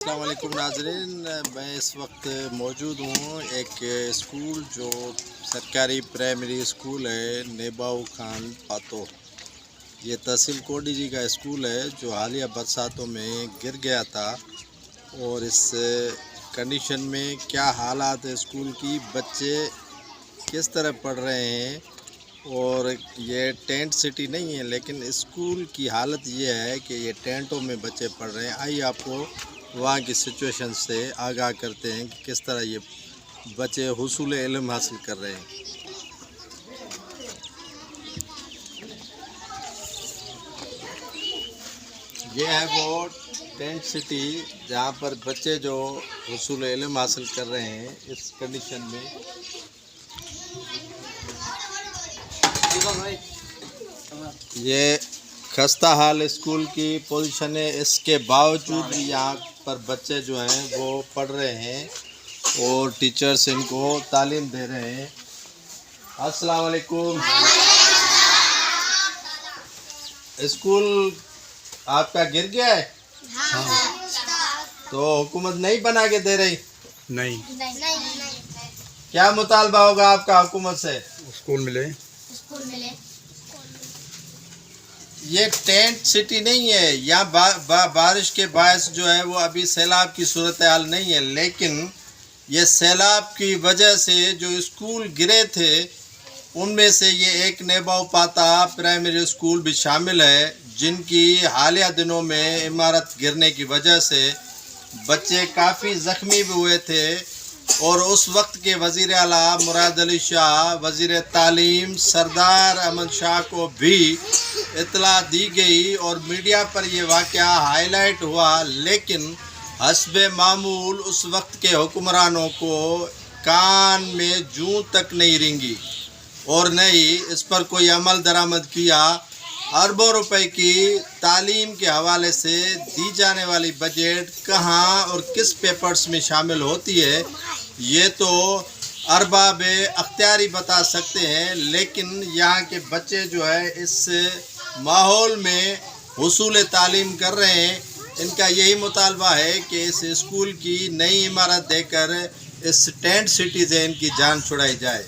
السلام علیکم ناظرین، میں اس وقت موجود ہوں ایک اسکول جو سرکاری پرائمری اسکول ہے نیباؤ خان پاتو۔ یہ تحصیل کوڈی جی کا اسکول ہے جو حالیہ برساتوں میں گر گیا تھا، اور اس کنڈیشن میں کیا حالات ہے اسکول کی، بچے کس طرح پڑھ رہے ہیں، اور یہ ٹینٹ سٹی نہیں ہے لیکن اسکول کی حالت یہ ہے کہ یہ ٹینٹوں میں بچے پڑھ رہے ہیں۔ آئیے آپ کو وہاں کی سچویشن سے آگاہ کرتے ہیں کہ کس طرح یہ بچے حصول علم حاصل کر رہے ہیں۔ یہ ہے وہ ٹینٹ سٹی جہاں پر بچے جو حصول علم حاصل کر رہے ہیں اس کنڈیشن میں۔ یہ خستہ حال اسکول کی پوزیشن ہے، اس کے باوجود بھی یہاں پر بچے جو ہیں وہ پڑھ رہے ہیں اور ٹیچرز ان کو تعلیم دے رہے ہیں۔ السلام علیکم۔ اسکول آپ کا گر گیا ہے؟ تو حکومت نہیں بنا کے دے رہی؟ نہیں، کیا مطالبہ ہوگا آپ کا حکومت سے؟ اسکول ملے۔ یہ ٹینٹ سٹی نہیں ہے، یہاں بارش کے باعث جو ہے وہ ابھی سیلاب کی صورتحال نہیں ہے، لیکن یہ سیلاب کی وجہ سے جو اسکول گرے تھے ان میں سے یہ ایک نیباؤ پاتا پرائمری اسکول بھی شامل ہے، جن کی حالیہ دنوں میں عمارت گرنے کی وجہ سے بچے کافی زخمی بھی ہوئے تھے، اور اس وقت کے وزیر اعلیٰ مراد علی شاہ، وزیر تعلیم سردار احمد شاہ کو بھی اطلاع دی گئی اور میڈیا پر یہ واقعہ ہائی لائٹ ہوا، لیکن حسب معمول اس وقت کے حکمرانوں کو کان میں جوں تک نہیں رینگی اور نہ ہی اس پر کوئی عمل درآمد کیا۔ اربوں روپے کی تعلیم کے حوالے سے دی جانے والی بجٹ کہاں اور کس پیپرز میں شامل ہوتی ہے یہ تو ارباب اختیاری بتا سکتے ہیں، لیکن یہاں کے بچے جو ہے اس ماحول میں حصول تعلیم کر رہے ہیں۔ ان کا یہی مطالبہ ہے کہ اس اسکول کی نئی عمارت دے کر اس ٹینٹ سٹی سے ان کی جان چھڑائی جائے۔